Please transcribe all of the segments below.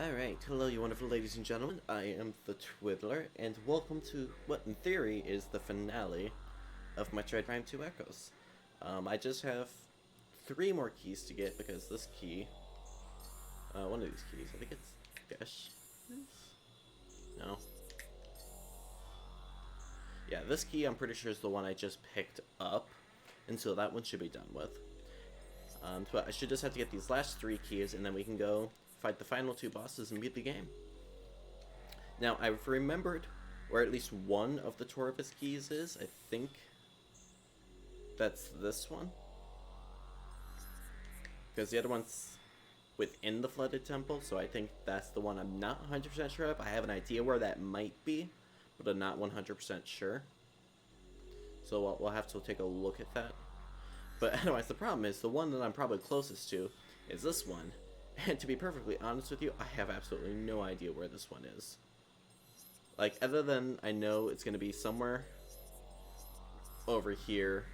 Alright, hello you wonderful ladies and gentlemen, I am the Twiddler, and welcome to what in theory is the finale of Metroid Prime 2 Echoes. I just have 3 more keys to get because this key, one of these keys, I think it's dash, no. Yeah, this key I'm pretty sure is the one I just picked up, and so that one should be done with. But I should just have to get these last 3 keys and then we can go fight the final 2 bosses and beat the game. Now, I've remembered where at least one of the Torvus keys is. I think that's this one. Because the other one's within the Flooded Temple, so I think that's the one I'm not 100% sure of. I have an idea where that might be, but I'm not 100% sure. So we'll have to take a look at that. But anyways, the problem is, the one that I'm probably closest to is this one. And to be perfectly honest with you, I have absolutely no idea where this one is. Like, other than I know it's going to be somewhere over here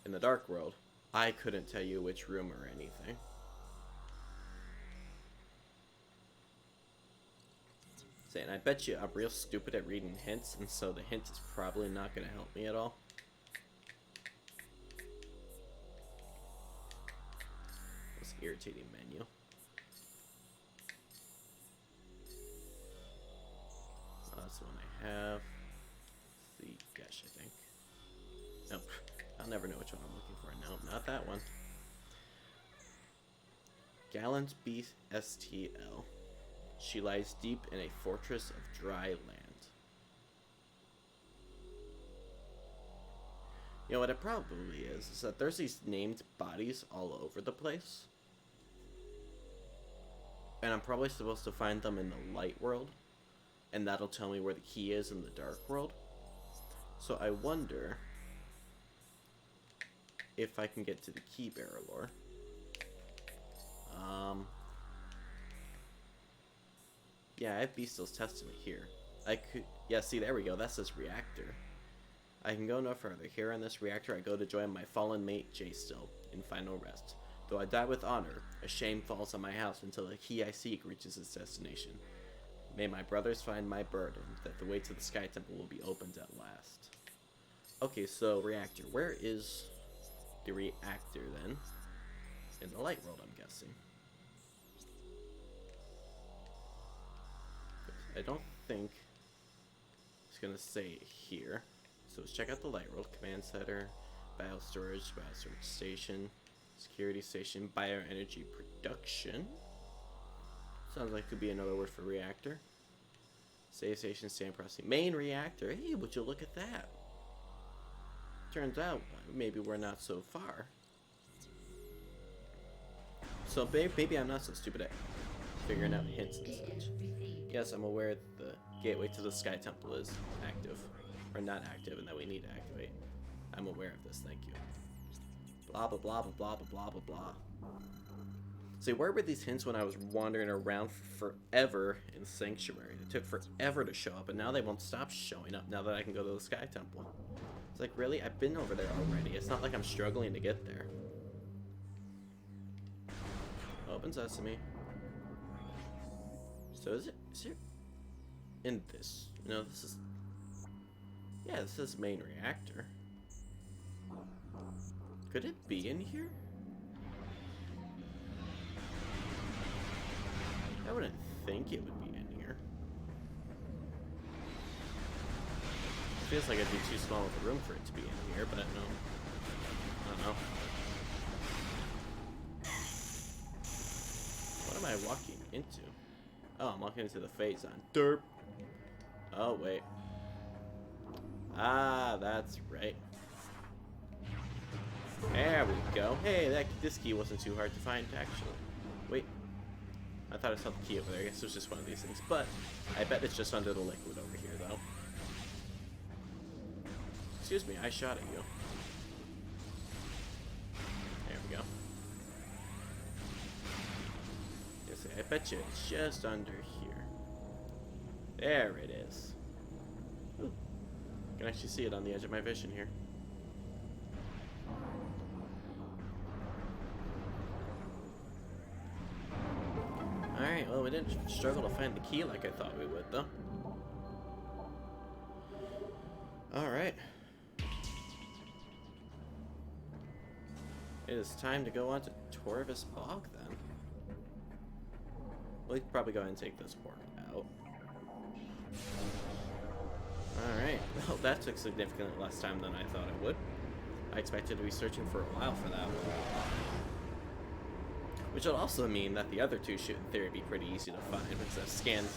in the Dark World, I couldn't tell you which room or anything. Saying, I bet you I'm real stupid at reading hints, and so the hint is probably not going to help me at all. Irritating menu. That's the one I have. The dash, I think. Nope. I'll never know which one I'm looking for. Nope, not that one. Gallant BSTL. She lies deep in a fortress of dry land. You know what it probably is that there's these named bodies all over the place. And I'm probably supposed to find them in the light world, and that'll tell me where the key is in the dark world. So I wonder if I can get to the key bearer lore. Yeah, I have Beastil's Testament here. I could, yeah, see, there we go, that's this reactor. I can go no further. Here on this reactor, I go to join my fallen mate, J-Still, in final rest. Though I die with honor, a shame falls on my house until the key I seek reaches its destination. May my brothers find my burden, that the way to the Sky Temple will be opened at last. Okay, so reactor. Where is the reactor then? In the light world, I'm guessing. I don't think it's gonna say here. So let's check out the light world. Command center, bio storage station. Security station, bioenergy production. Sounds like it could be another word for reactor. Save station, stand processing. Main reactor. Hey, would you look at that? Turns out, maybe we're not so far. So maybe I'm not so stupid at figuring out hints and such. Yes, I'm aware that the gateway to the Sky Temple is active. Or not active, and that we need to activate. I'm aware of this, thank you. Blah blah blah blah blah blah blah blah. See, where were these hints when I was wandering around for forever in Sanctuary? It took forever to show up, and now they won't stop showing up now that I can go to the Sky Temple. It's like, really? I've been over there already. It's not like I'm struggling to get there. Open sesame. So is it in this? No, this is... Yeah, this is main reactor. Could it be in here? I wouldn't think it would be in here. It feels like it'd be too small of a room for it to be in here, but no. I don't know. What am I walking into? Oh, I'm walking into the phase on derp. Oh, wait. Ah, that's right. There we go. Hey, this key wasn't too hard to find, actually. Wait. I thought I saw the key over there. I guess it was just one of these things. But I bet it's just under the liquid over here, though. Excuse me, I shot at you. There we go. Yes, I bet you it's just under here. There it is. Ooh. I can actually see it on the edge of my vision here. Well, we didn't struggle to find the key like I thought we would, though. Alright. It is time to go on to Torvis Bog, then. We could probably go ahead and take this portal out. Alright. Well, that took significantly less time than I thought it would. I expected to be searching for a while for that one. Which would also mean that the other two should, in theory, be pretty easy to find because I've scanned.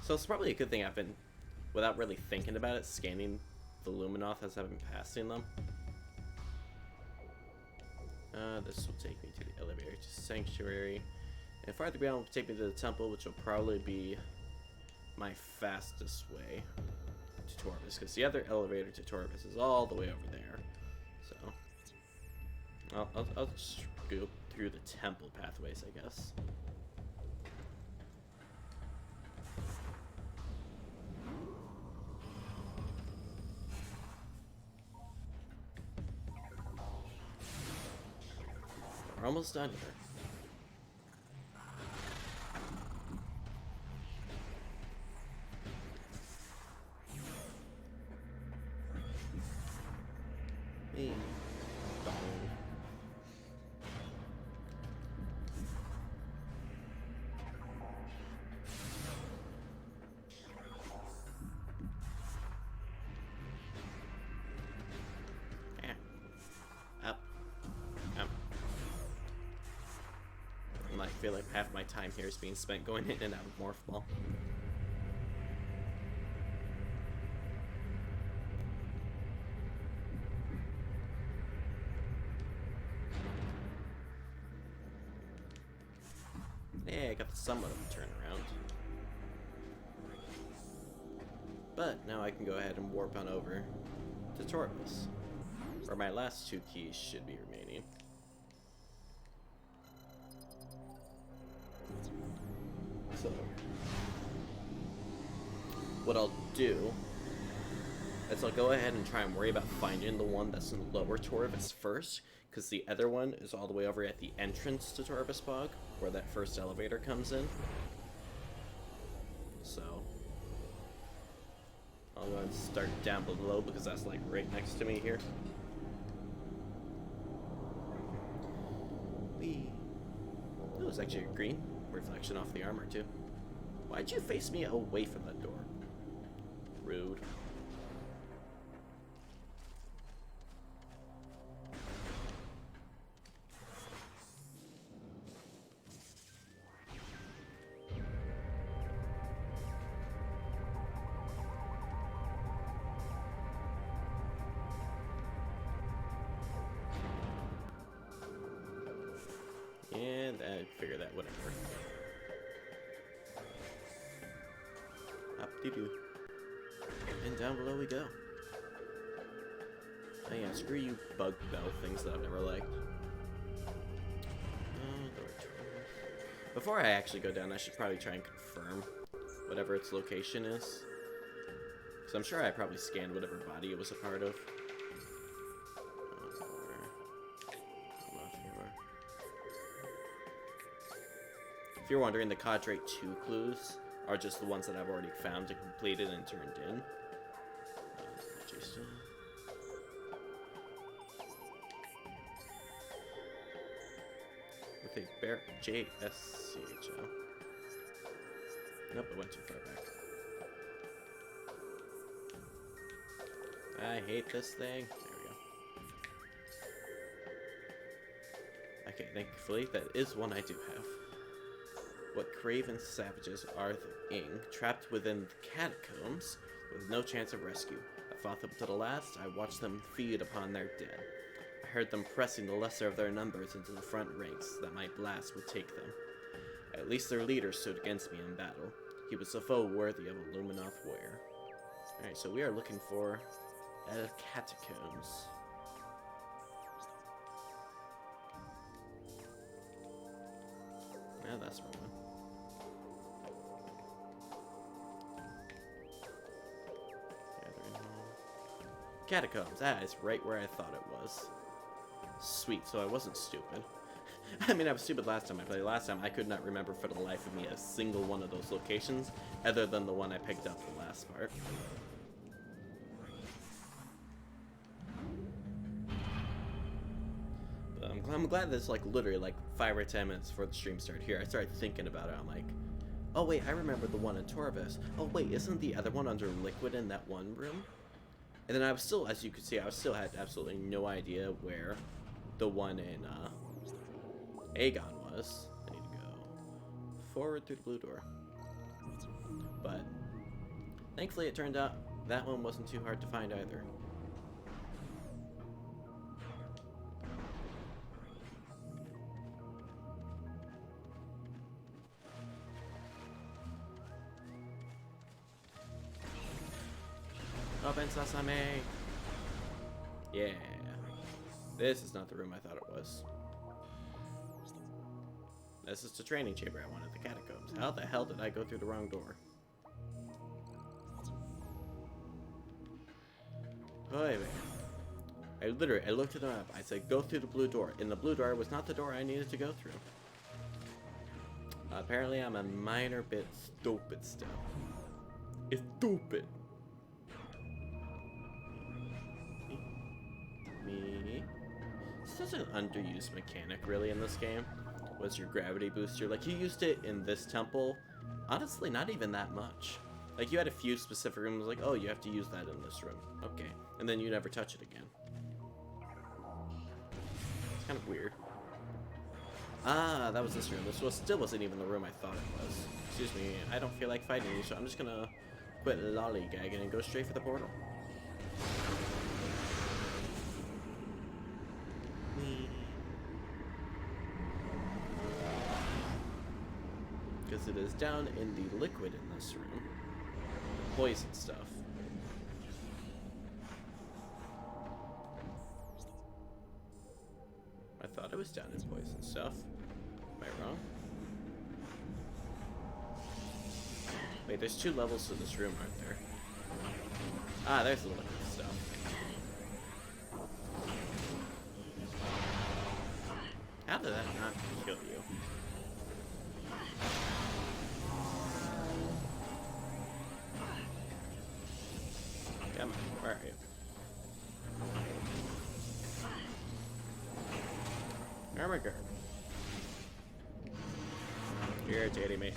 So it's probably a good thing I've been, without really thinking about it, scanning the Luminoth as I've been passing them. This will take me to the elevator to Sanctuary. And farther beyond will take me to the temple, which will probably be my fastest way to Torvis, because the other elevator to Torvis is all the way over there. So I'll just go through the temple pathways, I guess. We're almost done here. Hey. I feel like half my time here is being spent going in and out of Morph Ball. Hey, I got the somewhat of a turnaround. But now I can go ahead and warp on over to Torvis, where my last two keys should be remaining. So, what I'll do is I'll go ahead and try and worry about finding the one that's in Lower Torvis first, because the other one is all the way over at the entrance to Torvis Bog, where that first elevator comes in. So, I'll go and start down below, because that's like right next to me here. Whee! Oh, it's actually a green reflection off the armor too. Why'd you face me away from that door? Rude. And I figure that wouldn't work. Up-de-doo. And down below we go. Oh yeah, screw you bug bell things that I've never liked. Before I actually go down, I should probably try and confirm whatever its location is. Because I'm sure I probably scanned whatever body it was a part of. If you're wondering, the Cadre 2 clues are just the ones that I've already found and completed and turned in. With a bear JSCHO. Nope, it went too far back. I hate this thing. There we go. Okay, thankfully, that is one I do have. What craven savages are the Ing, trapped within the catacombs with no chance of rescue. I fought them to the last. I watched them feed upon their dead. I heard them pressing the lesser of their numbers into the front ranks that my blast would take them. At least their leader stood against me in battle. He was a foe worthy of a Luminoth warrior. Alright, so we are looking for catacombs. Yeah, that's one. Catacombs. Ah, it's right where I thought it was. Sweet, so I wasn't stupid. I mean, I was stupid last time I played. Last time, I could not remember for the life of me a single one of those locations, other than the one I picked up the last part. But I'm glad that's like literally like 5 or 10 minutes before the stream started here. I started thinking about it. I'm like, oh wait, I remember the one in Torvis. Oh wait, isn't the other one under Liquid in that one room? And then I was still, as you can see, I still had absolutely no idea where the one in Aegon was. I need to go forward through the blue door. But thankfully it turned out that one wasn't too hard to find either. Open Sasame! Yeah. This is not the room I thought it was. This is the training chamber I wanted, the catacombs. How the hell did I go through the wrong door? Oh, wait. I looked at the map. I said, go through the blue door. And the blue door was not the door I needed to go through. Apparently, I'm a minor bit stupid still. It's stupid. Me. Such an underused mechanic, really, in this game. Was your gravity booster. Like, you used it in this temple. Honestly, not even that much. Like, you had a few specific rooms, like, oh, you have to use that in this room. Okay. And then you never touch it again. It's kind of weird. Ah, that was this room. This still wasn't even the room I thought it was. Excuse me, I don't feel like fighting you, so I'm just gonna quit lollygagging and go straight for the portal. Because it is down in the liquid in this room. The poison stuff. I thought it was down in poison stuff. Am I wrong? Wait, there's 2 levels to this room, aren't there? Ah, there's the liquid stuff. How did that not kill you? Come on, where are you? Oh my god. You're irritating me.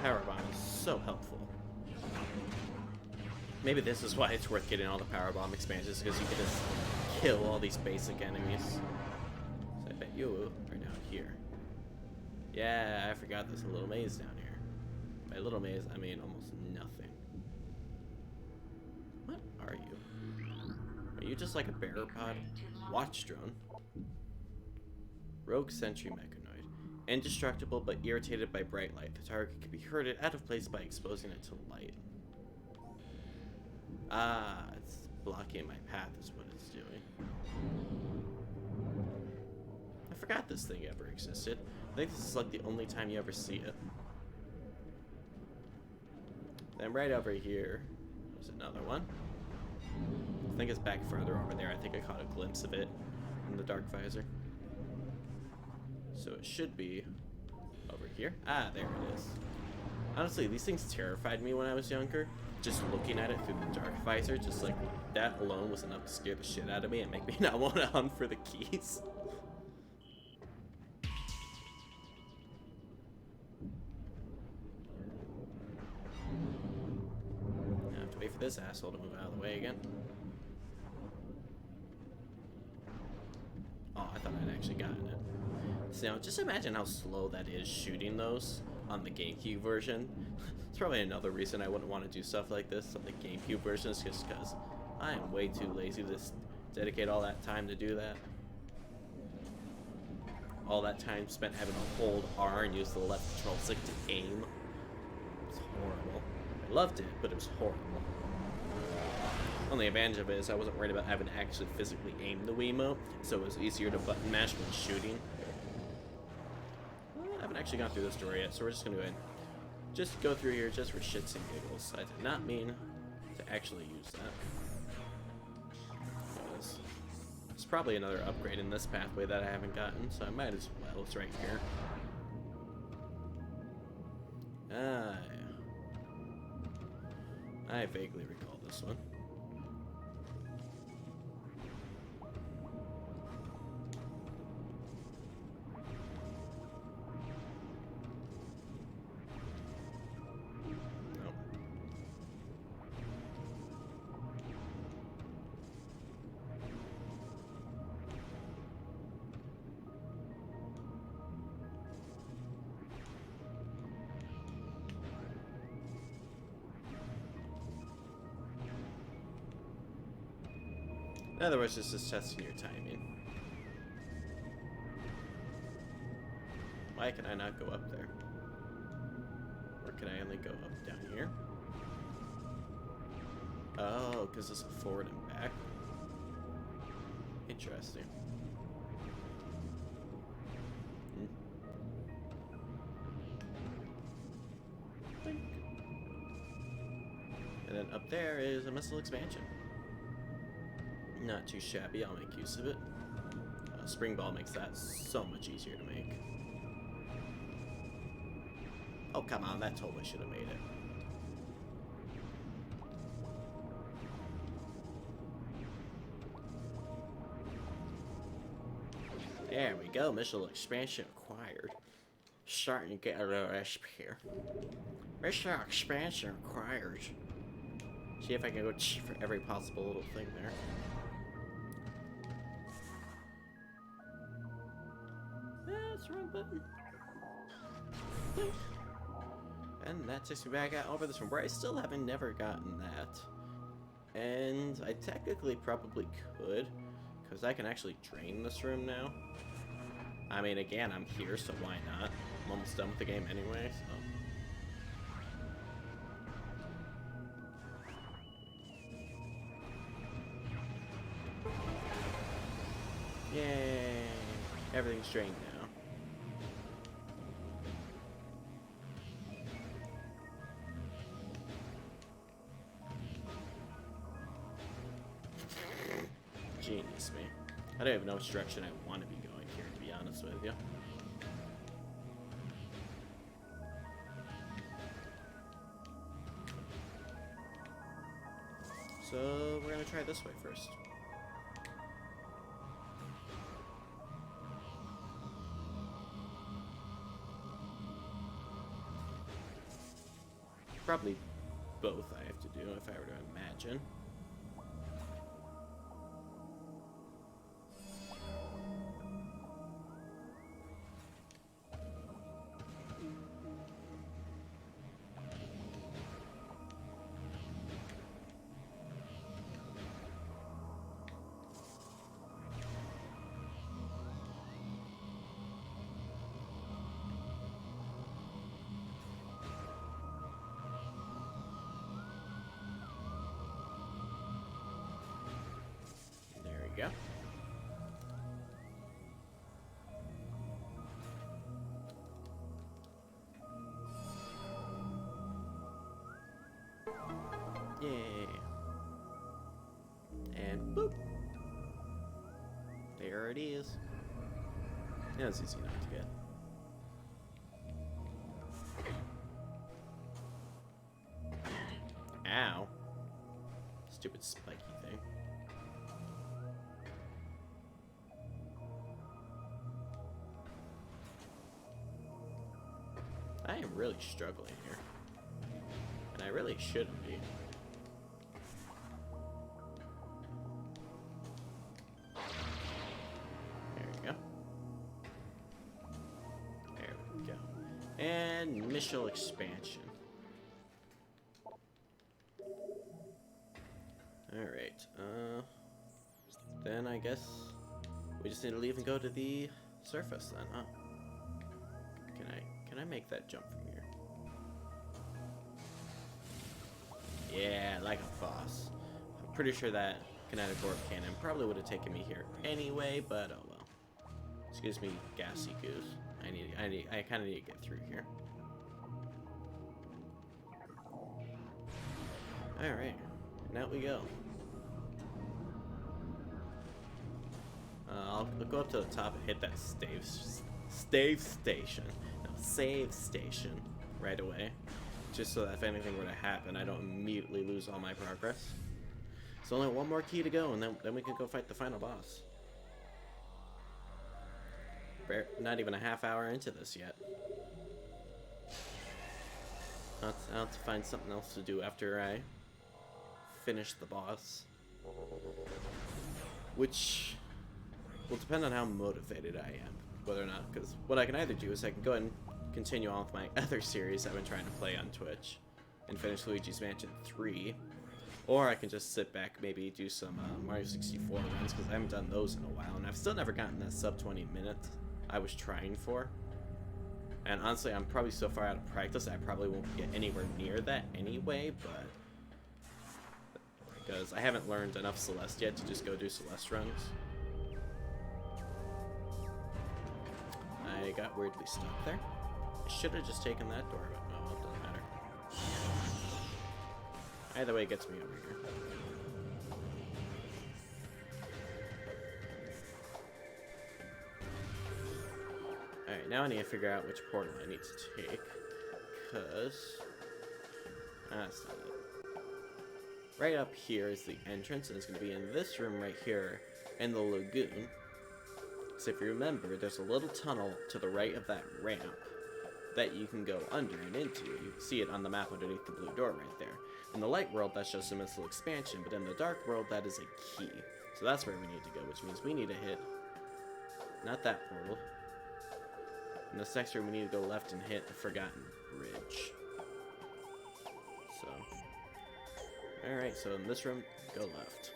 Power bomb is so helpful. Maybe this is why it's worth getting all the power bomb expansions, because you can just kill all these basic enemies. So I bet you are down here. Yeah, I forgot there's a little maze down here. By little maze, I mean almost nothing. What are you? Are you just like a bearer pod? Watch drone. Rogue sentry mechanoid. Indestructible but irritated by bright light. The target can be hurted out of place by exposing it to light. Ah, it's blocking my path is what it's doing. I forgot this thing ever existed. I think this is like the only time you ever see it. Then right over here, there's another one. I think it's back further over there. I think I caught a glimpse of it in the dark visor. So it should be over here. Ah, there it is. Honestly, these things terrified me when I was younger. Just looking at it through the dark visor, just like that alone was enough to scare the shit out of me and make me not want to hunt for the keys. I have to wait for this asshole to move out of the way again. Oh, I thought I'd actually gotten it. So now, just imagine how slow that is shooting those on the GameCube version. It's probably another reason I wouldn't want to do stuff like this on the GameCube version, is just because I am way too lazy to dedicate all that time to do that. All that time spent having to hold R and use the left control stick to aim. It's horrible. I loved it, but it was horrible. Only advantage of it is I wasn't worried about having to actually physically aim the Wiimote, so it was easier to button mash when shooting. Well, I haven't actually gone through this door yet, so we're just gonna go ahead and just go through here just for shits and giggles. I did not mean to actually use that. Because probably another upgrade in this pathway that I haven't gotten, so I might as well. It's right here. Ah, yeah. I vaguely recall this one. Nope. In other words, it's just testing your timing. Why can I not go up there? Or can I only go up down here? Oh, because it's a forward and back. Interesting. Blink. And then up there is a missile expansion. Not too shabby, I'll make use of it. Spring ball makes that so much easier to make. Oh, come on, that totally should have made it. There we go, missile expansion acquired. Starting to get a little resp here. Missile expansion acquired. See if I can go for every possible little thing there. That's the wrong button. And that takes me back out over this one, where I still haven't never gotten that. And I technically probably could, because I can actually drain this room now. I mean, again, I'm here, so why not? I'm almost done with the game anyway, so... Yay! Everything's drained now. Genius me. I don't even know which direction I want to be going here, to be honest with you. So, we're gonna try this way first. Probably both I have to do if I were to imagine. Go. Yay. And boop. There it is. Yeah, it's easy enough to get. Ow. Stupid spiky thing. I am really struggling here. And I really shouldn't be. There we go. There we go. And missile expansion. Alright, then I guess we just need to leave and go to the surface then, huh? Can I make that jump from here? Yeah, like a boss. I'm pretty sure that kinetic orb cannon probably would have taken me here anyway, but oh well. Excuse me, gassy goose. I kind of need to get through here. All right, and out we go. go up to the top and hit that save station. No, save station right away. Just so that if anything were to happen, I don't immediately lose all my progress. So only one more key to go, and then we can go fight the final boss. Not even a half hour into this yet. I'll have to find something else to do after I finish the boss. Which will depend on how motivated I am, whether or not, because what I can either do is I can go ahead and continue on with my other series I've been trying to play on Twitch and finish Luigi's Mansion 3, or I can just sit back, maybe do some Mario 64 runs, because I haven't done those in a while, and I've still never gotten that sub 20 minutes I was trying for. And honestly, I'm probably so far out of practice I probably won't get anywhere near that anyway, but because I haven't learned enough Celeste yet to just go do Celeste runs. I got weirdly stuck there. I should have just taken that door, but no, it doesn't matter. Either way, it gets me over here. Alright, now I need to figure out which portal I need to take, because that's not it. Right up here is the entrance, and it's going to be in this room right here, in the lagoon. So if you remember, there's a little tunnel to the right of that ramp that you can go under and into. You can see it on the map underneath the blue door right there. In the light world, that's just a missile expansion, but in the dark world, that is a key. So that's where we need to go, which means we need to hit, not that portal. In this next room, we need to go left and hit the Forgotten Bridge. So, alright, so in this room, go left.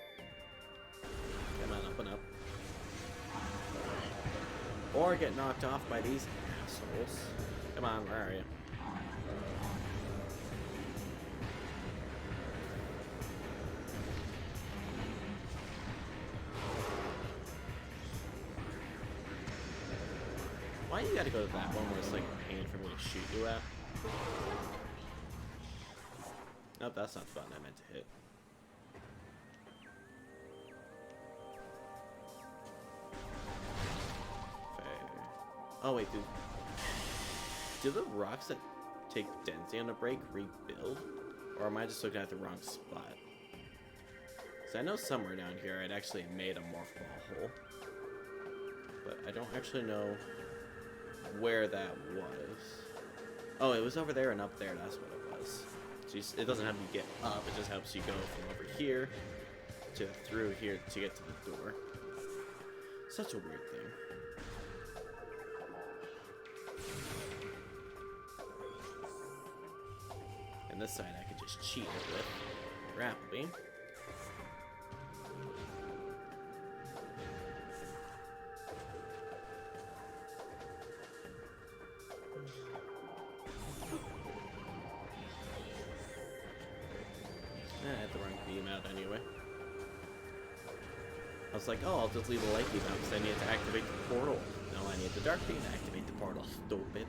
Come on, up and up. Or get knocked off by these assholes. Come on, where are you? Why you gotta go to that one where it's like a pain for me to shoot you at? Nope, that's not the button I meant to hit. Oh wait, do the rocks that take density on a break rebuild? Or am I just looking at the wrong spot? So I know somewhere down here I'd actually made a morph ball hole. But I don't actually know where that was. Oh, it was over there and up there, that's what it was. So it doesn't help you get up, it just helps you go from over here to through here to get to the door. Such a weird thing. And this side I could just cheat it with grapple beam. I had the wrong beam out anyway. I was like, oh, I'll just leave the light beam out because I need to activate the portal. No, I need the dark beam to activate the portal, stupid.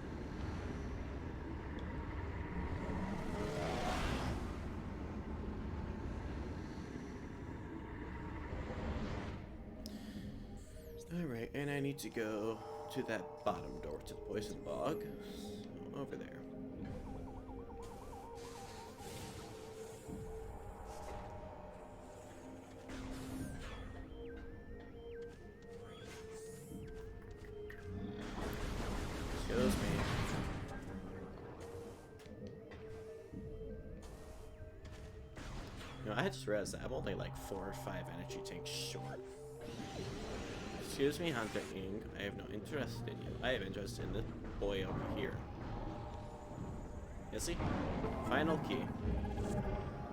Alright, and I need to go to that bottom door to the poison bog. So, over there. Excuse me. You know, I just realized that I'm only like 4 or 5 energy tanks short. Excuse me, Hunter King. I have no interest in you. I have interest in the boy over here. You see? Final key.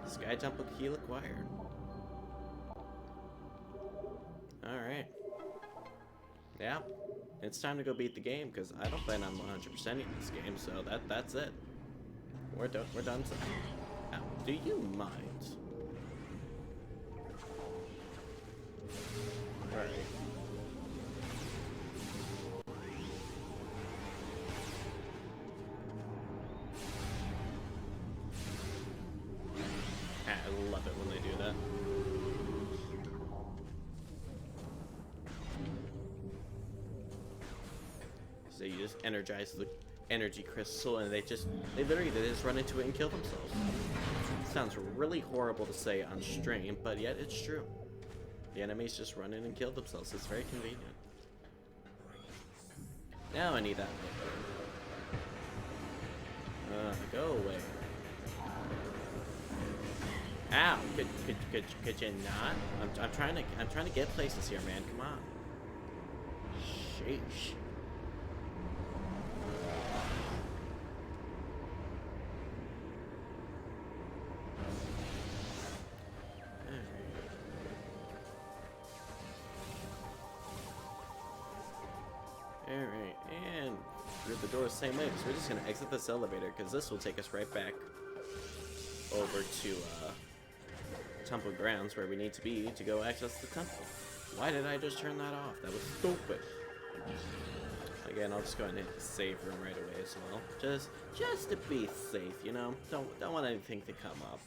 Sky Temple key acquired. Alright. Yeah. It's time to go beat the game, because I don't plan on 100%ing this game, so that's it. We're done. So. Now, do you mind? Alright. I love it when they do that. So you just energize the energy crystal, and they literally just run into it and kill themselves. Sounds really horrible to say on stream, but yet it's true. The enemies just run in and kill themselves. It's very convenient. Now I need that. Go away. Ow! Could you not? I'm trying to get places here, man. Come on. Sheesh. Alright, and through the door the same way, so we're just gonna exit this elevator, because this will take us right back over to, Temple Grounds, where we need to be to go access the temple. Why did I just turn that off? That was stupid. Again, I'll just go ahead and hit the save room right away as well. Just to be safe, you know? Don't want anything to come up.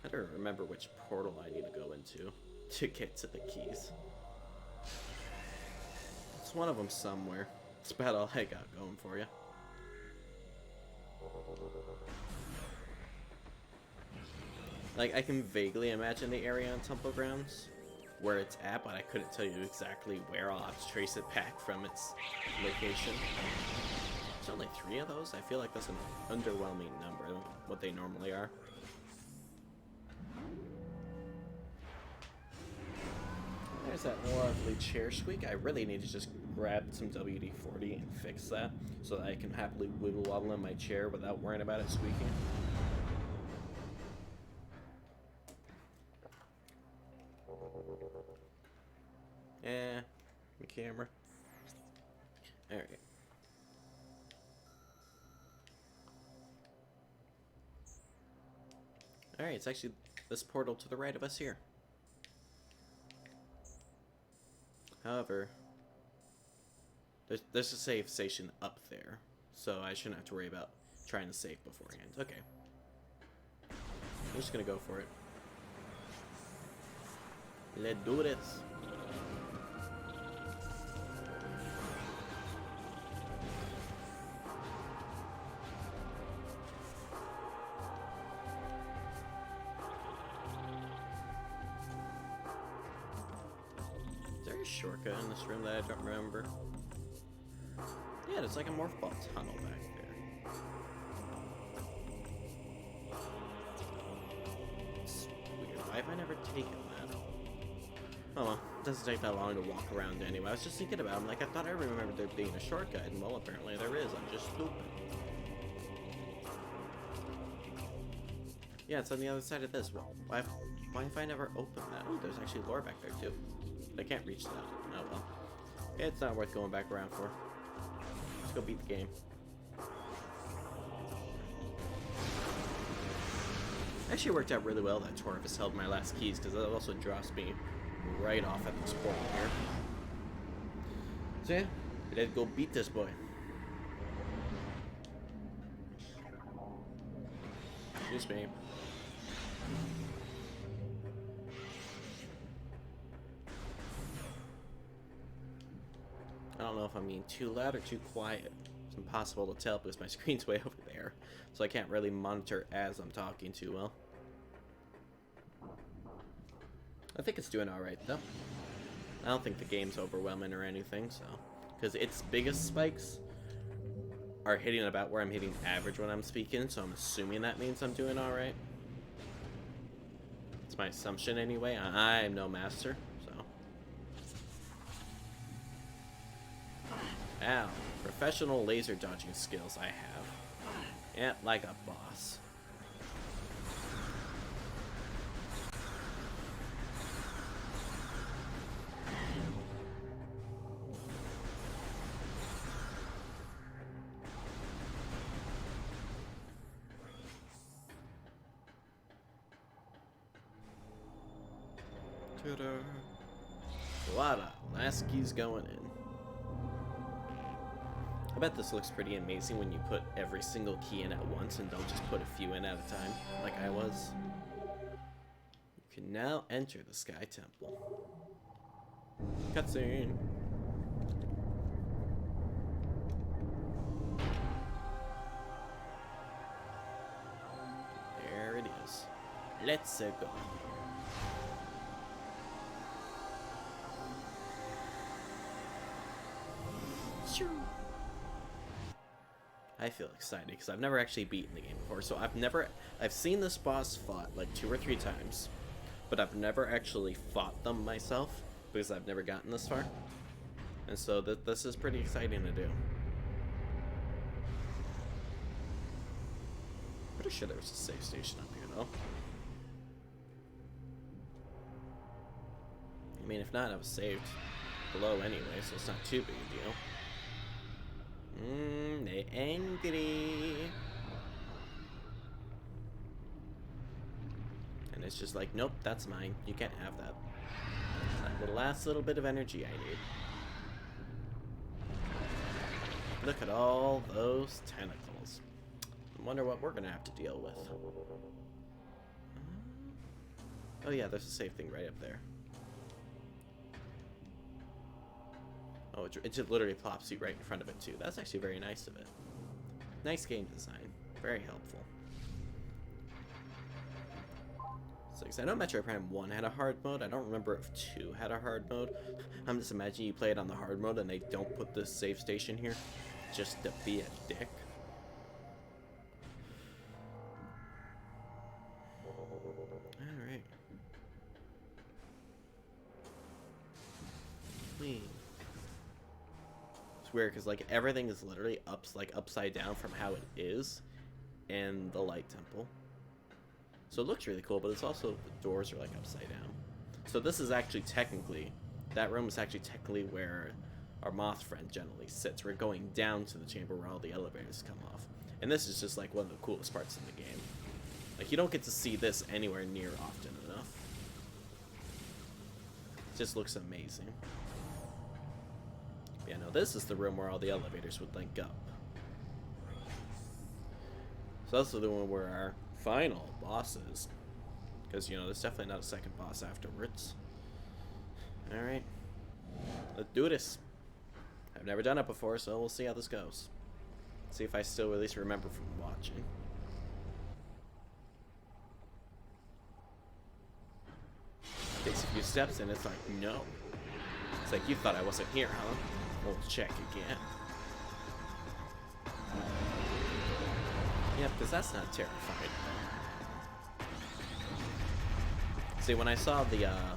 I don't remember which portal I need to go into to get to the keys. It's one of them somewhere. It's about all I got going for you. Like, I can vaguely imagine the area on Temple Grounds where it's at, but I couldn't tell you exactly where. I'll have to trace it back from its location. There's only 3 of those? I feel like that's an underwhelming number, what they normally are. There's that lovely chair squeak. I really need to just grab some WD-40 and fix that so that I can happily wiggle wobble in my chair without worrying about it squeaking. Yeah, the camera. Alright. Alright, it's actually this portal to the right of us here. However, there's a save station up there, so I shouldn't have to worry about trying to save beforehand. Okay. I'm just gonna go for it. Let's do this. Is there a shortcut in this room that I don't remember? Yeah, there's like a morph ball tunnel back there. It's weird. Why have I never taken that? Oh well, it doesn't take that long to walk around anyway. I was just thinking about it. I'm like, I thought I remembered there being a shortcut, and well, apparently there is. I'm just stupid. Yeah, it's on the other side of this. Well, why have I never opened that? Oh, there's actually lore back there too. I can't reach that. Oh well. It's not worth going back around for. Let's go beat the game. Actually worked out really well that Torvis held my last keys, because that also drops me right off at this point here. So yeah, let's go beat this boy. Excuse me. I don't know if I'm being too loud or too quiet. It's impossible to tell because my screen's way over there, so I can't really monitor as I'm talking too well. I think it's doing alright though. I don't think the game's overwhelming or anything, so. Because its biggest spikes are hitting about where I'm hitting average when I'm speaking, so I'm assuming that means I'm doing alright. It's my assumption anyway. I'm no master, so. Ow. Professional laser dodging skills I have. Yeah, like a boss. Voila, last key's going in. I bet this looks pretty amazing when you put every single key in at once and don't just put a few in at a time, like I was. You Now enter the Sky Temple. Cutscene. There it is. Let's go. I feel excited because I've never actually beaten the game before. So I've seen this boss fought like 2 or 3 times, but I've never actually fought them myself because I've never gotten this far. And so this is pretty exciting to do. Pretty sure there was a save station up here though. I mean, if not, I was saved below anyway, so it's not too big a deal. They angry. And it's just like, nope, that's mine. You can't have that. That's the last little bit of energy I need. Look at all those tentacles. I wonder what we're gonna have to deal with. Oh yeah, there's a save thing right up there. Oh, it just literally plops you right in front of it too. That's actually very nice of it. Nice game design. Very helpful. So, 'cause I know Metroid Prime 1 had a hard mode. I don't remember if 2 had a hard mode. I'm just imagining you play it on the hard mode and they don't put this save station here just to be a dick. Alright. It's weird because like everything is literally upside down from how it is in the Light Temple. So it looks really cool, but it's also the doors are like upside down. So this is actually technically, that room is actually technically where our moth friend generally sits. We're going down to the chamber where all the elevators come off. And this is just like one of the coolest parts in the game. Like you don't get to see this anywhere near often enough. It just looks amazing. Yeah, no, this is the room where all the elevators would link up. So that's the one where our final boss is. Because, you know, there's definitely not a second boss afterwards. Alright. Let's do this. I've never done it before, so we'll see how this goes. See if I still at least remember from watching. Takes a few steps and it's like, no. It's like, you thought I wasn't here, huh? We'll check again. Yeah, because that's not terrifying. See, when I saw the, I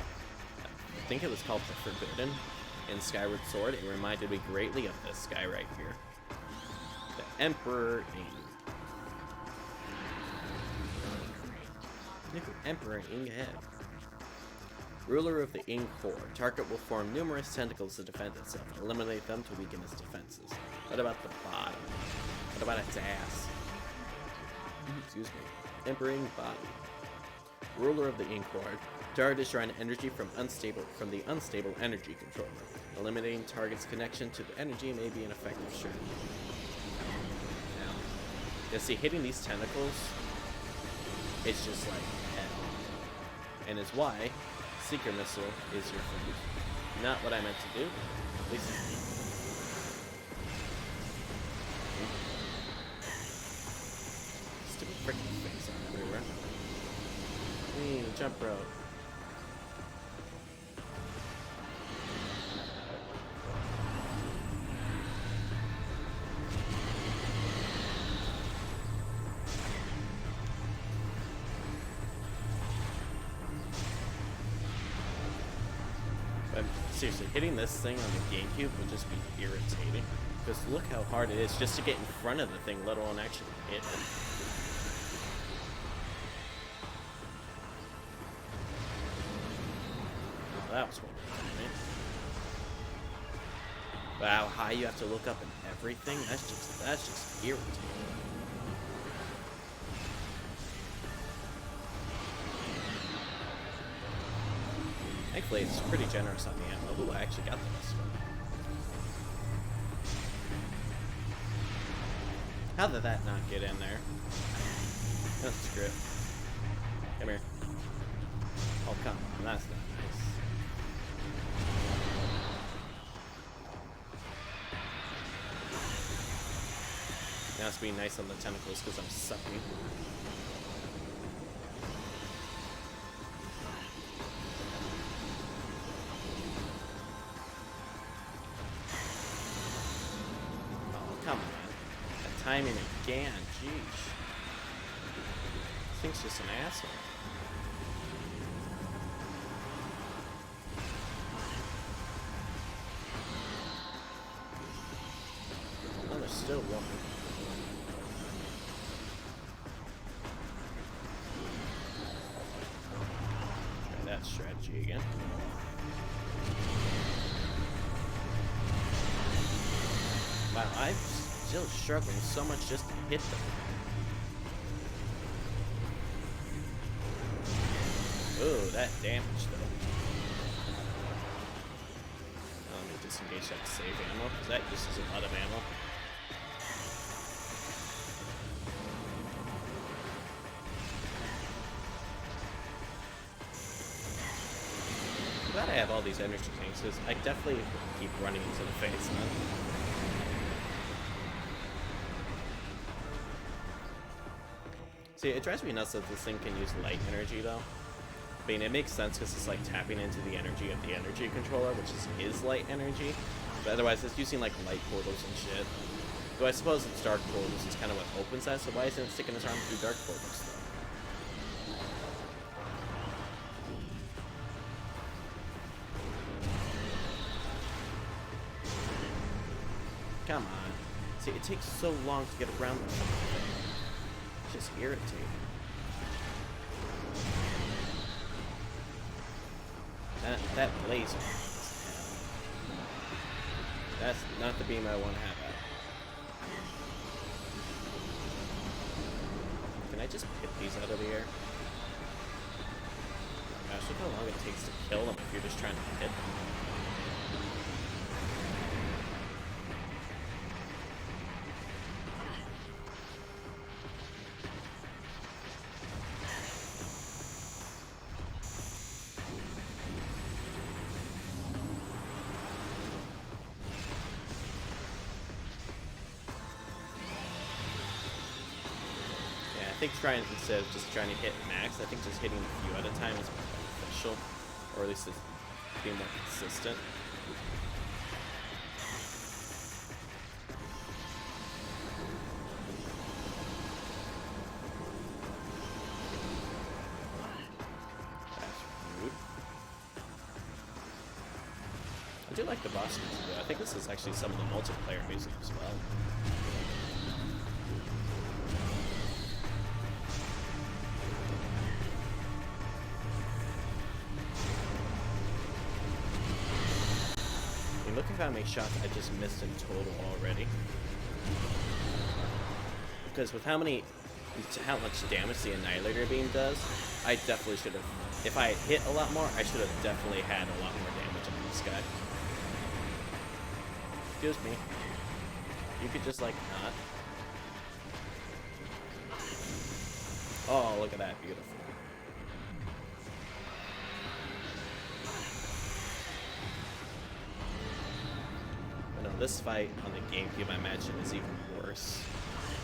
think it was called the Forbidden in Skyward Sword, it reminded me greatly of this guy right here. The Emperor Ing. Emperor Inghead. Ruler of the Ing Core. Target will form numerous tentacles to defend itself. Eliminate them to weaken its defenses. What about the bottom? What about its ass? Excuse me. Emperor Ing Body. Ruler of the Ing Core. Target is drawing energy from the unstable energy controller. Eliminating target's connection to the energy may be an effective strategy. Now, you see, hitting these tentacles, it's just like hell. And it's why Seeker Missile is your food. Not what I meant to do. At least stupid freaking things on everywhere. Jump rope. Seriously, hitting this thing on the GameCube would just be irritating. Because look how hard it is just to get in front of the thing, let alone actually hit it. Well, that was horrible, man. Wow, how high you have to look up and everything? That's just irritating. Thankfully, it's pretty generous on the ammo. Ooh, I actually got the best one. How did that not get in there? That's a script. Come here. Oh, that's not nice. Now it's being nice on the tentacles because I'm sucking. Oh, come on. That timing again, jeez. This thing's just an asshole. Oh, there's still one. Try that strategy again. Wow, I'm still struggling so much just to hit them. Ooh, that damage though. Let me disengage that save ammo, because that uses a lot of ammo. I'm glad I have all these energy tanks, because I definitely keep running into the face, huh? See, it drives me nuts that this thing can use light energy, though. I mean, it makes sense because it's like tapping into the energy of the energy controller, which is his light energy. But otherwise, it's using like light portals and shit. Though I suppose it's dark portals is kind of what opens that, so why isn't it sticking its arm through dark portals, though? Come on. See, it takes so long to get around this thing. It's just irritating. That laser. That's not the beam I want to have at. Can I just hit these out of the air? Gosh, look how long it takes to kill them if you're just trying to hit them. I think instead of just trying to hit max, I think just hitting a few at a time is more beneficial, or at least it's being more consistent. That's rude. I do like the boss music though. I think this is actually some of the multiplayer music as well. Look at how many shots I just missed in total already. Because with how much damage the Annihilator Beam does, I definitely should have, if I had hit a lot more, I should have definitely had a lot more damage on this guy. Excuse me. You could just like not. Oh, look at that, beautiful. This fight on the GameCube, I imagine, is even worse.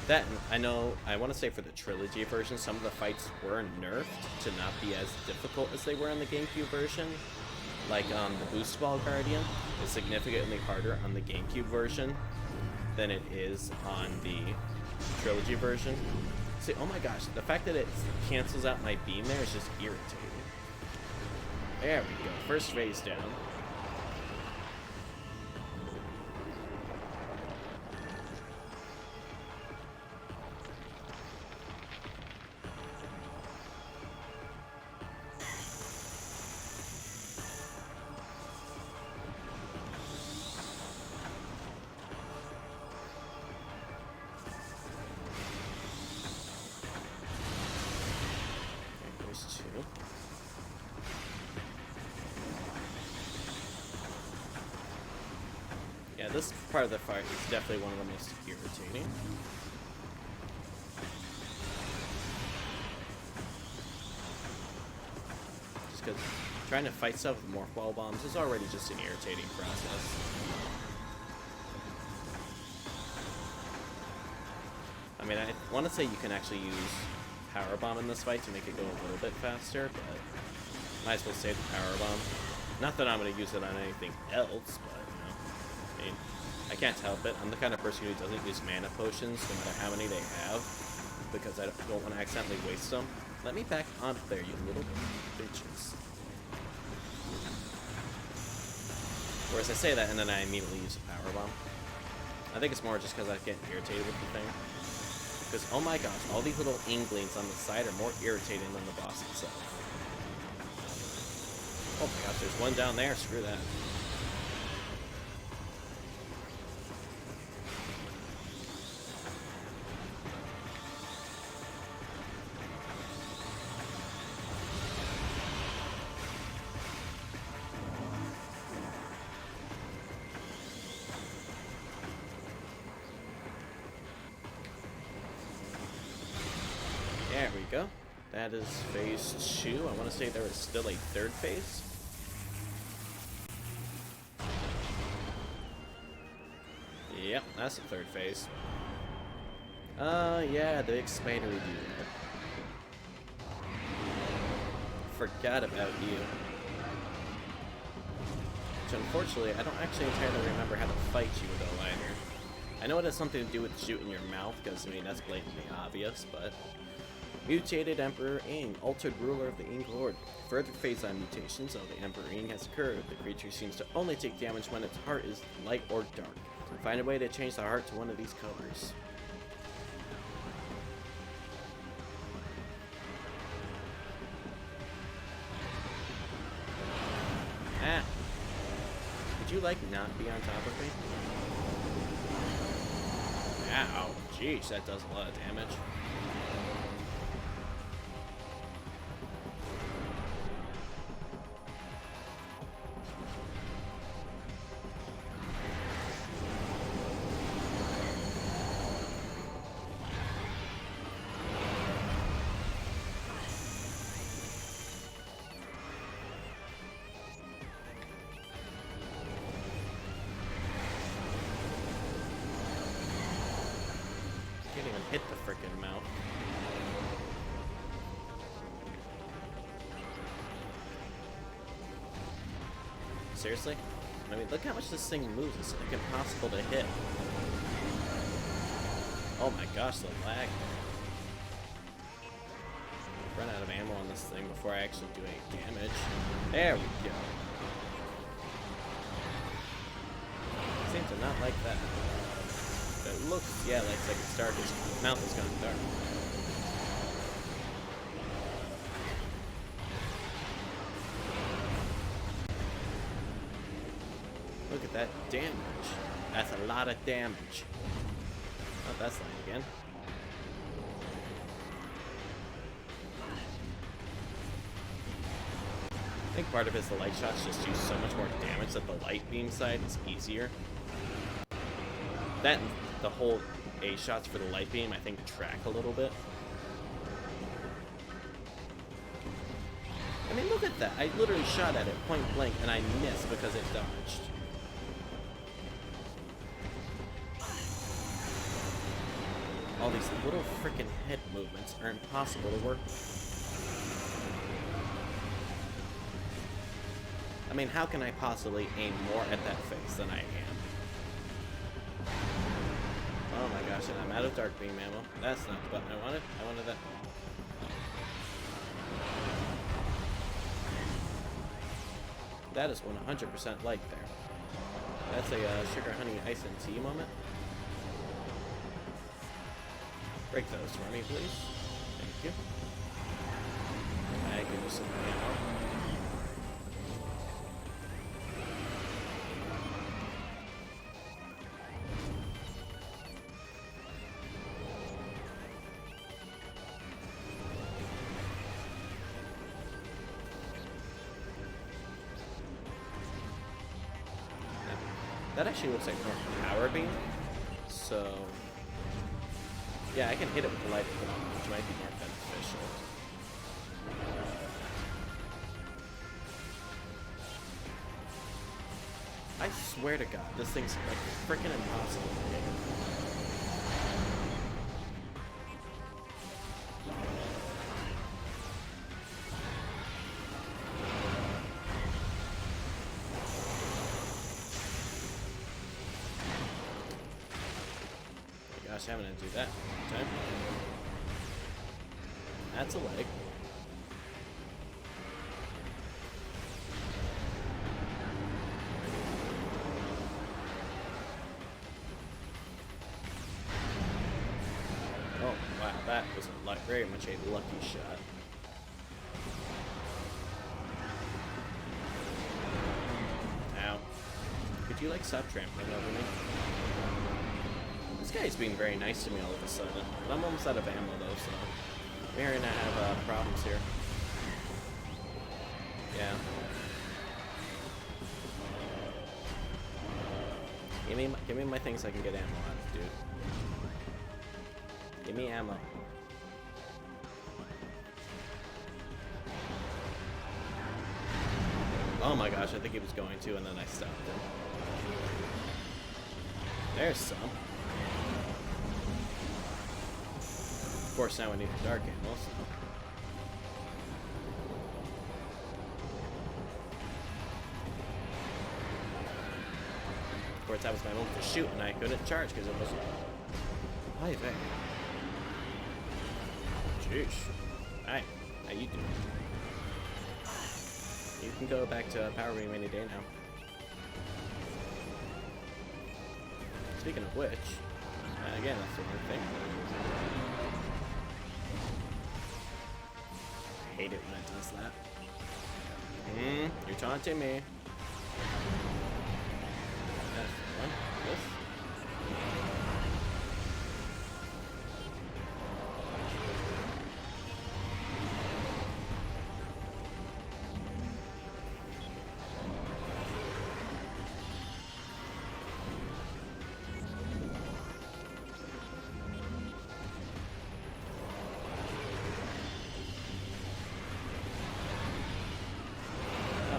That, I know, I want to say for the trilogy version, some of the fights were nerfed to not be as difficult as they were in the GameCube version. Like, the Boost Ball Guardian is significantly harder on the GameCube version than it is on the trilogy version. See, oh my gosh, the fact that it cancels out my beam there is just irritating. There we go, first phase down. Yeah, this part of the fight is definitely one of the most irritating. Just because Trying to fight stuff with morph ball bombs is already just an irritating process. I mean, I want to say you can actually use power bomb in this fight to make it go a little bit faster, but might as well save the power bomb. Not that I'm going to use it on anything else, but, you know, I mean, I can't help it. I'm the kind of person who doesn't use mana potions, no matter how many they have, because I don't want to accidentally waste them. Let me back onto there, you little bitches. Whereas I say that, and then I immediately use a power bomb. I think it's more just because I get irritated with the thing. Because, oh my gosh, all these little inklings on the side are more irritating than the boss itself. Oh my gosh, there's one down there. Screw that. There we go. That is phase 2. I want to say there is still a third phase. Yep, that's the third phase. Yeah, the big spidery dude. Forgot about you. Which, unfortunately, I don't actually entirely remember how to fight you though, either. I know it has something to do with shooting your mouth, because, I mean, that's blatantly obvious, but... Mutated Emperor Ing, altered ruler of the Ing Horde. Further phase-on mutations of the Emperor Ing has occurred. The creature seems to only take damage when its heart is light or dark. Find a way to change the heart to one of these colors. Ah! Would you, like, not be on top of me? Ow! Jeez, that does a lot of damage. Can't even hit the frickin' mouth. Seriously? I mean, look how much this thing moves. It's like impossible to hit. Oh my gosh, the lag. Run out of ammo on this thing before I actually do any damage. There we go. Seems to not like that. It looks, yeah, like it's dark. His mouth has gone dark. Look at that damage. That's a lot of damage. Oh, that's lying again. I think part of it is the light shots just do so much more damage that the light beam side is easier. That and the whole A shots for the light beam, I think, track a little bit. I mean, look at that. I literally shot at it point blank and I missed because it dodged. All these little freaking head movements are impossible to work with. I mean, how can I possibly aim more at that face than I am? Oh my gosh, and I'm out of dark beam ammo. That's not the button I wanted. I wanted that. That is 100% light there. That's a sugar, honey, ice, and tea moment. Break those for me, please. Thank you. I give you some ammo. That actually looks like more power beam, so yeah, I can hit it with the light bulb, which might be more beneficial. I swear to God, this thing's like freaking impossible. Gosh, having to do that all the time. That's a leg. Oh, wow, that was very much a lucky shot. Ow. Could you, like, stop trampling over me? This guy's being very nice to me all of a sudden. But I'm almost out of ammo, though, so we're gonna have problems here. Yeah. Give me my things I can get ammo on, dude. Give me ammo. Oh my gosh, I think he was going to, and then I stopped him. There's some. Of course, now I need the dark ammo, so. Of course, that was my moment to shoot, and I couldn't charge because it wasn't. Hi there. Jeez. Hi. How you doing? You can go back to Power Beam any day now. Speaking of which, again, that's the one thing. I hate it when it does that. You're taunting me. That's the one. This.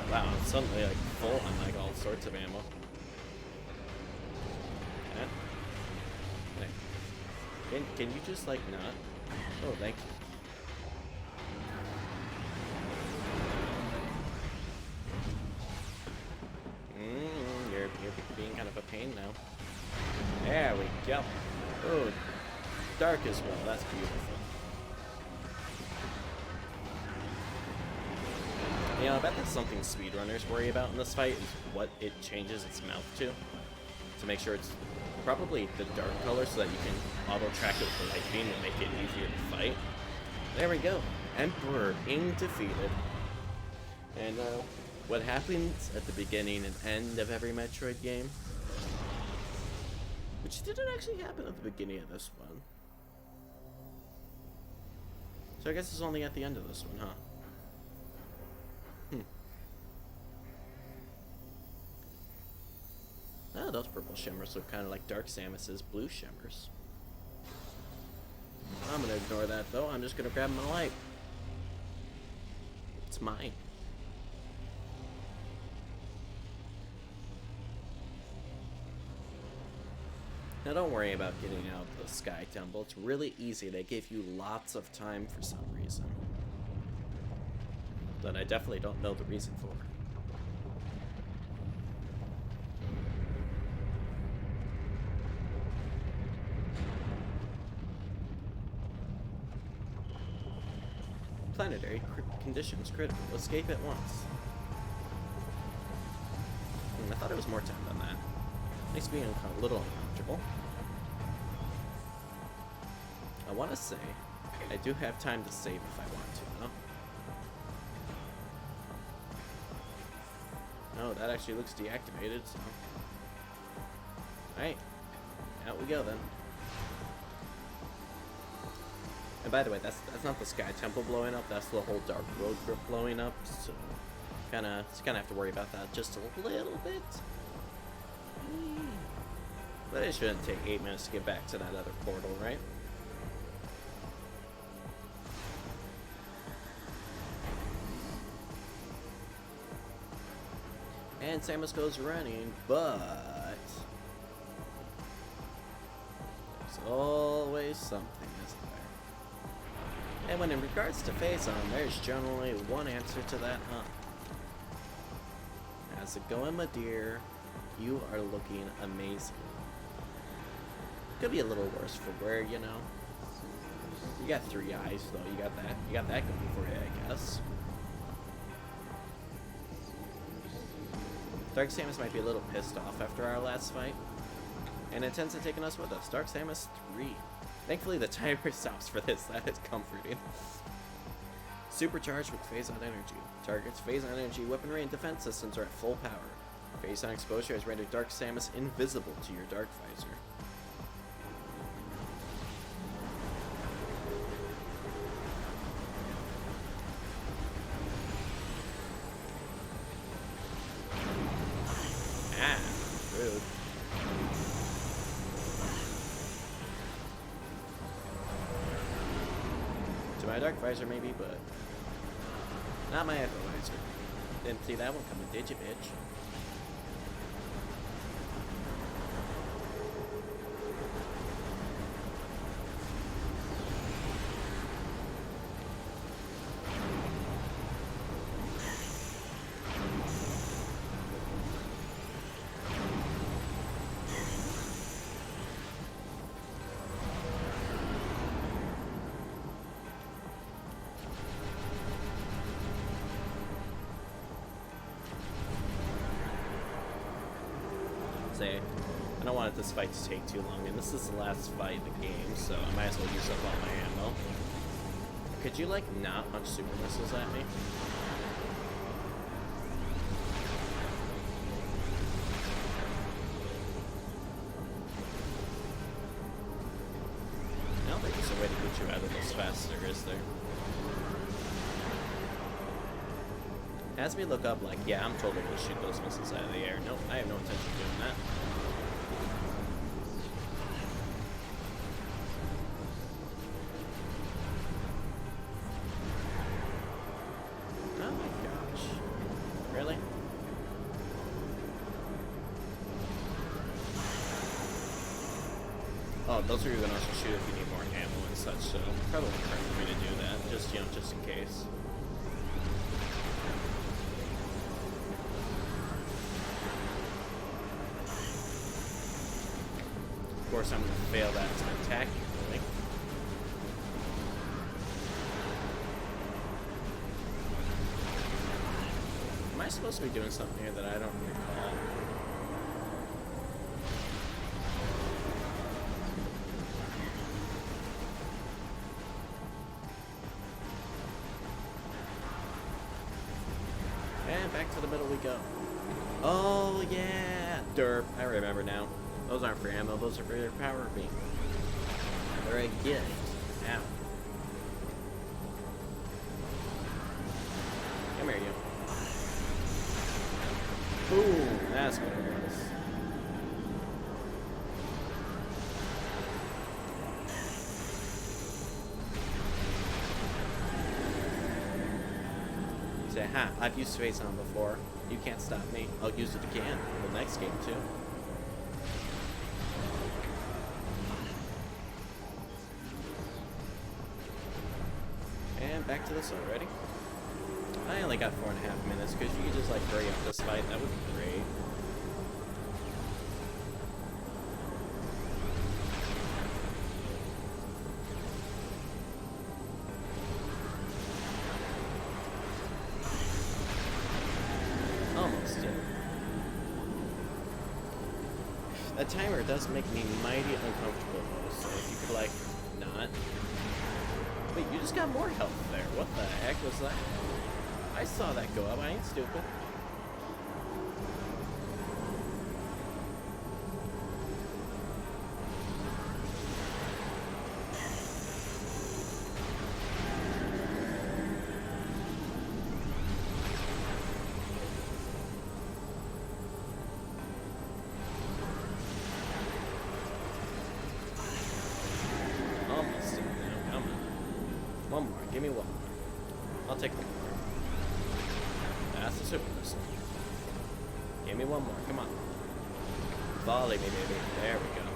Wow, I'm suddenly like full on like all sorts of ammo. Okay. Can you just like not? Oh, thank you. You're being kind of a pain now. There we go. Oh, dark as well. That's beautiful. You know, I bet that's something speedrunners worry about in this fight, is what it changes its mouth to make sure it's probably the dark color so that you can auto-track it with the light beam and make it easier to fight. There we go. Emperor being defeated. And what happens at the beginning and end of every Metroid game, which didn't actually happen at the beginning of this one. So I guess it's only at the end of this one, huh? Oh, those purple shimmers look kind of like Dark Samus's blue shimmers. I'm gonna ignore that though. I'm just gonna grab my light. It's mine. Now don't worry about getting out of the Sky Temple. It's really easy. They gave you lots of time for some reason that I definitely don't know the reason for. Planetary conditions critical. Escape at once. I thought it was more time than that. Makes me a little uncomfortable. I want to say I do have time to save if I want to, though. No, that actually looks deactivated, so. Alright. Out we go then. And by the way, that's not the Sky Temple blowing up, that's the whole Dark Road grip blowing up, so kinda have to worry about that just a little bit. But it shouldn't take 8 minutes to get back to that other portal, right? And Samus goes running, but there's always something, isn't there? And when in regards to Phazon, there's generally one answer to that, huh? How's it going, my dear? You are looking amazing. Could be a little worse for wear, you know. You got 3 eyes, though. You got that. You got that going for you, I guess. Dark Samus might be a little pissed off after our last fight, and intends on taking us with us. Dark Samus 3. Thankfully, the timer stops for this. That is comforting. Supercharged with Phazon energy. Target's Phazon energy, weaponry, and defense systems are at full power. Phazon exposure has rendered Dark Samus invisible to your Dark Visor. Rude. To my Dark Visor, maybe, but not my Echo Visor. Didn't see that one coming, did you, bitch? Say, I don't want this fight to take too long, and this is the last fight in the game, so I might as well use up all my ammo. Could you, like, not launch super missiles at me? I don't think there's a way to get you out of this faster, is there? As we look up, like, yeah, I'm totally gonna shoot those missiles out of the air. Nope, I have no intention of doing that. Oh my gosh. Really? Oh, those are you can also shoot if you need more ammo and such, so probably correct for me to do that, just, you know, just in case. Of course, I'm going to fail that spectacularly. Am I supposed to be doing something here that I don't recall? And back to the middle we go. Oh, yeah! Derp. I remember now. Those aren't for ammo, those are for your power beam. They're a gift. Ow. Come here, you. Boom! That's what it was. Say, ha, I've used Phazon before. You can't stop me. I'll use it again. The next game, too. And back to this already. I only got 4.5 minutes. Could you just, like, hurry up this fight? That would be great. Almost did. That timer does make me mighty uncomfortable, though, so if you could, like, not. Wait, you just got more health there. What the heck was that? I saw that go up. I ain't stupid. Almost did it now. Come on. One more. Give me one. I'll take one more. That's the super missile. Give me one more. Come on. Volley me, baby. There we go.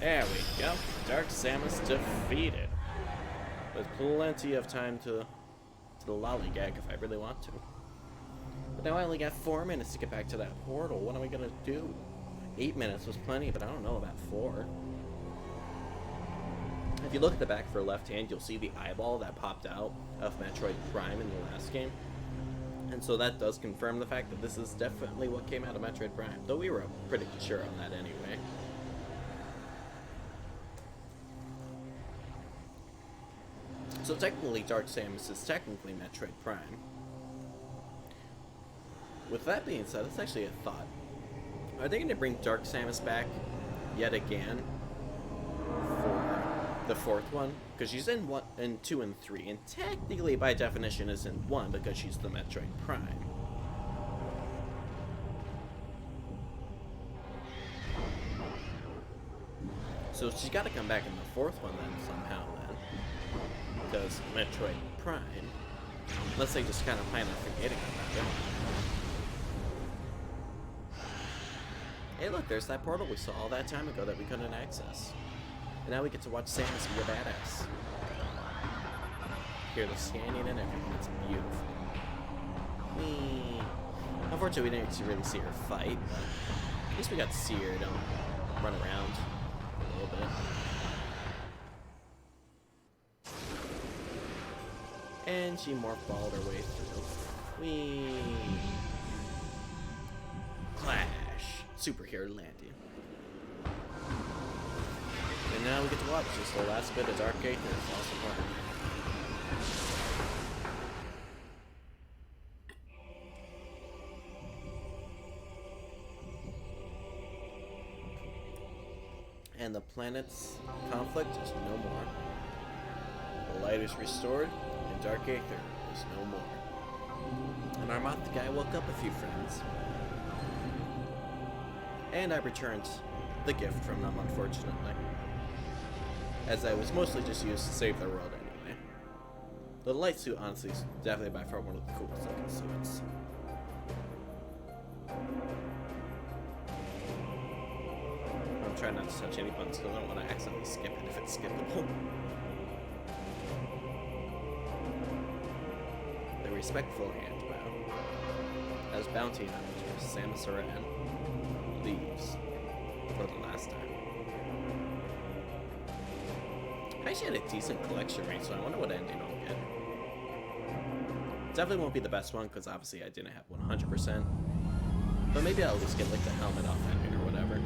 There we go. Dark Samus defeated. With plenty of time to lollygag if I really want to. But now I only got 4 minutes to get back to that portal. What am I gonna do? 8 minutes was plenty, but I don't know about 4. If you look at the back for left hand, you'll see the eyeball that popped out of Metroid Prime in the last game. And so that does confirm the fact that this is definitely what came out of Metroid Prime. Though we were pretty sure on that anyway. So technically Dark Samus is technically Metroid Prime. With that being said, it's actually a thought. Are they going to bring Dark Samus back yet again for the 4th one? Because she's in 2 and 3, and technically by definition is in 1 because she's the Metroid Prime. So she's got to come back in the 4th one then somehow then. Because Metroid Prime, unless they just kind of plan on forgetting about it. Hey look, there's that portal we saw all that time ago that we couldn't access. And now we get to watch Samus be a badass. Hear the scanning and everything, it's beautiful. Whee. Unfortunately, we didn't really see her fight, but at least we got to see her, run around a little bit. And she morph-balled her way through. Whee! Clash! Superhero landing. And now we get to watch just the last bit of Dark Aether falls apart. And the planet's conflict is no more. The light is restored, and Dark Aether is no more. And our moth guy woke up a few friends. And I returned the gift from them, unfortunately. As I was mostly just used to save the world anyway. The light suit, honestly, is definitely by far one of the coolest looking suits. I'm trying not to touch any buttons because I don't want to accidentally skip it if it's skippable. The respectful hand bow. As bounty hunter Samus Aran leaves for the last time. I actually had a decent collection rate, so I wonder what ending I'll get. Definitely won't be the best one, because obviously I didn't have 100%. But maybe I'll at least get like the helmet off ending or whatever.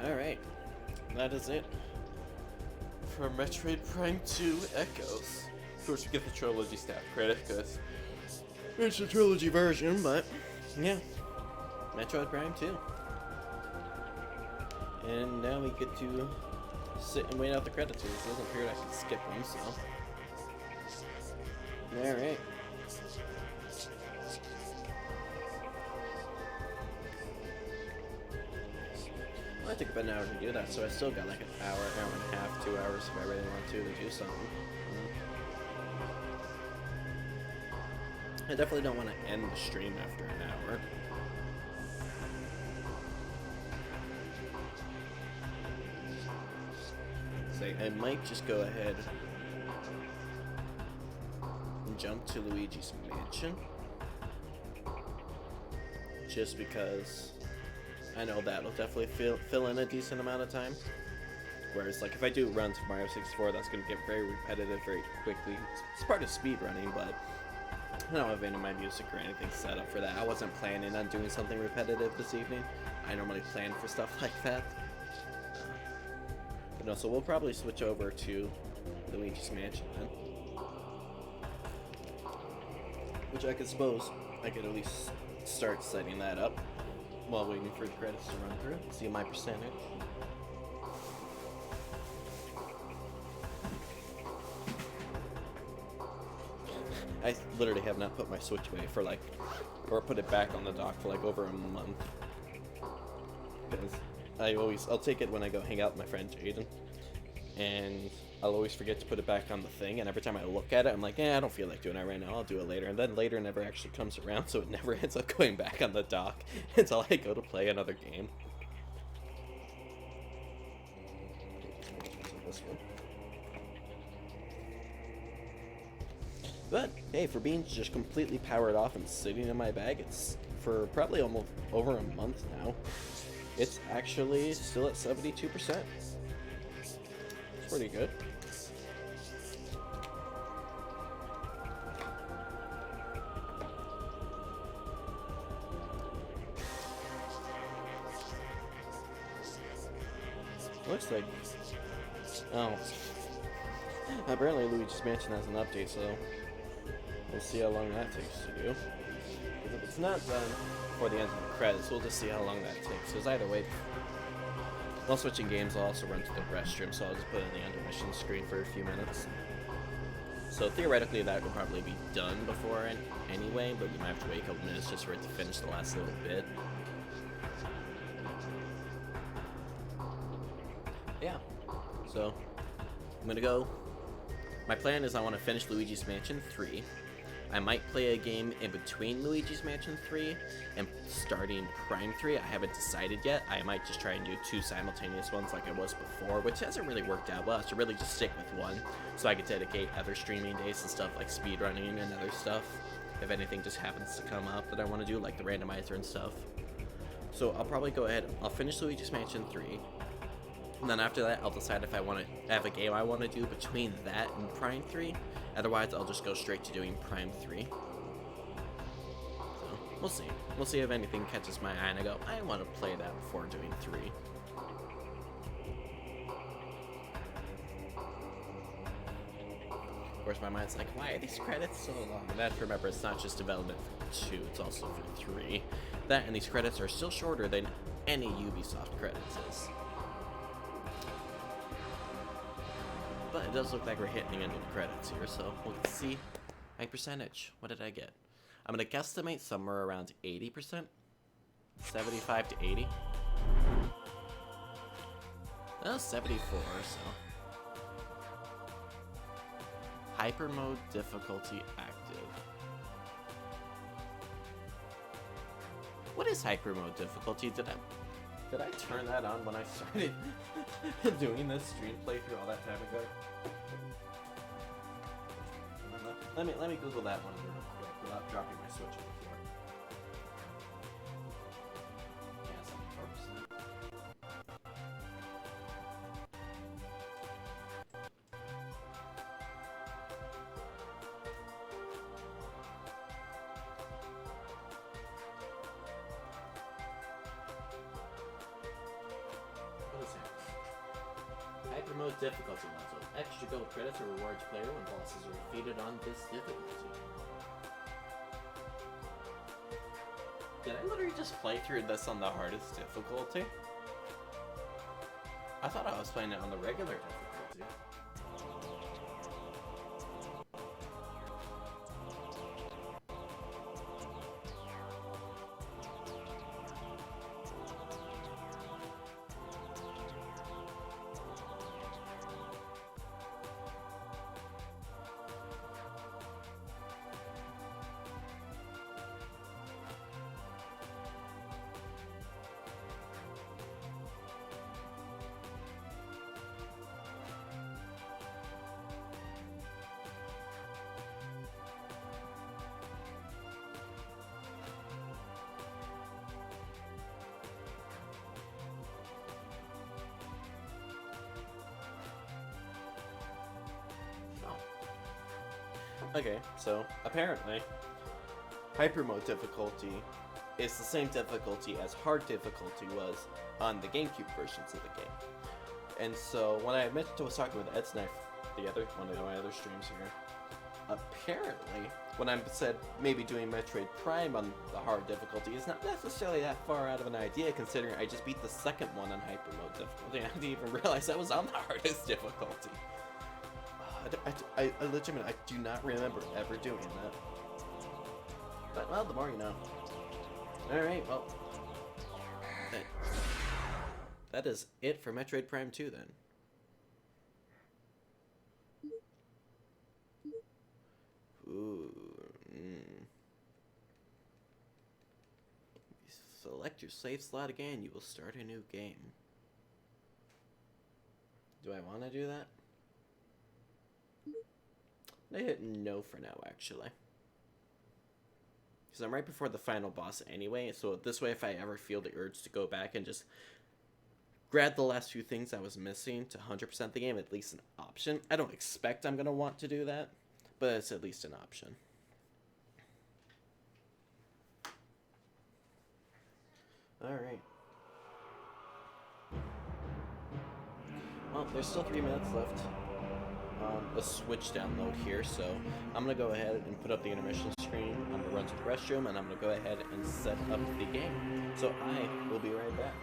Alright, that is it for Metroid Prime 2 Echoes. Of course, we get the trilogy staff credit because it's a trilogy version, but yeah, Metroid Prime 2. And now we get to sit and wait out the credits. It doesn't appear I can skip them, so. Alright. Well, it took about an hour to do that, so I still got like an hour, hour and a half, 2 hours if I really want to do something. I definitely don't want to end the stream after an hour. So I might just go ahead and jump to Luigi's Mansion. Just because I know that'll definitely fill in a decent amount of time. Whereas, like, if I do runs of Mario 64, that's going to get very repetitive very quickly. It's part of speedrunning, but I don't have any of my music or anything set up for that. I wasn't planning on doing something repetitive this evening. I normally plan for stuff like that. But no, so we'll probably switch over to Luigi's Mansion then. Which I could suppose I could at least start setting that up while waiting for the credits to run through. See my percentage. I literally have not put my Switch away for like, or put it back on the dock for like over a month. Because I'll take it when I go hang out with my friend Jaden, and I'll always forget to put it back on the thing, and every time I look at it, I'm like, I don't feel like doing it right now, I'll do it later, and then later never actually comes around, so it never ends up going back on the dock until I go to play another game. This one. But, hey, for being just completely powered off and sitting in my bag, it's for probably almost over a month now. It's actually still at 72%. It's pretty good. Looks like... Oh. Apparently Luigi's Mansion has an update, so we'll see how long that takes to do. Because if it's not done before the end of the credits, we'll just see how long that takes. Because either way, while switching games, I'll also run to the restroom, so I'll just put it in the intermission screen for a few minutes. So theoretically, that will probably be done before anyway, but you might have to wait a couple minutes just for it to finish the last little bit. Yeah. So, I'm gonna go. My plan is I want to finish Luigi's Mansion 3. I might play a game in between Luigi's Mansion 3 and starting Prime 3. I haven't decided yet. I might just try and do 2 simultaneous ones like I was before, which hasn't really worked out well. I should really just stick with one so I could dedicate other streaming days and stuff like speedrunning and other stuff if anything just happens to come up that I want to do, like the randomizer and stuff. So I'll probably go ahead, I'll finish Luigi's Mansion 3. And then after that, I'll decide if I want to have a game I want to do between that and Prime 3. Otherwise, I'll just go straight to doing Prime 3. So, we'll see. We'll see if anything catches my eye and I go, I want to play that before doing 3. Of course, my mind's like, why are these credits so long? And that's, remember, it's not just development for 2, it's also for 3. That and these credits are still shorter than any Ubisoft credits is. But it does look like we're hitting the end of the credits here, so we'll see my percentage. What did I get? I'm going to guesstimate somewhere around 80%. 75 to 80. That was 74 or so. Hyper mode difficulty active. What is hyper mode difficulty? Did I turn that on when I started doing this stream playthrough all that time ago? Let me Google that one real quick without dropping my Switch on the floor. Yeah, 74%. What is it? Hyper mode difficulty level. Extra gold credits are rewarded to player when bosses are defeated on this difficulty. Did I literally just play through this on the hardest difficulty? I thought I was playing it on the regular difficulty. Okay, so apparently, hyper mode difficulty is the same difficulty as hard difficulty was on the GameCube versions of the game. And so when I was talking with Ed Snipe, one of my other streams here, apparently when I said maybe doing Metroid Prime on the hard difficulty, it's not necessarily that far out of an idea, considering I just beat the second one on hyper mode difficulty. I didn't even realize that was on the hardest difficulty. I legitimately, I do not remember ever doing that. But, well, the more you know. Alright, well. That is it for Metroid Prime 2, then. Ooh. Select your save slot again, you will start a new game. Do I want to do that? I hit no for now, actually. Because I'm right before the final boss anyway, so this way if I ever feel the urge to go back and just grab the last few things I was missing to 100% the game, at least an option. I don't expect I'm going to want to do that, but it's at least an option. Alright. Well, there's still 3 minutes left on the Switch download here, so I'm going to go ahead and put up the intermission screen. I'm going to run to the restroom, and I'm going to go ahead and set up the game. So I will be right back.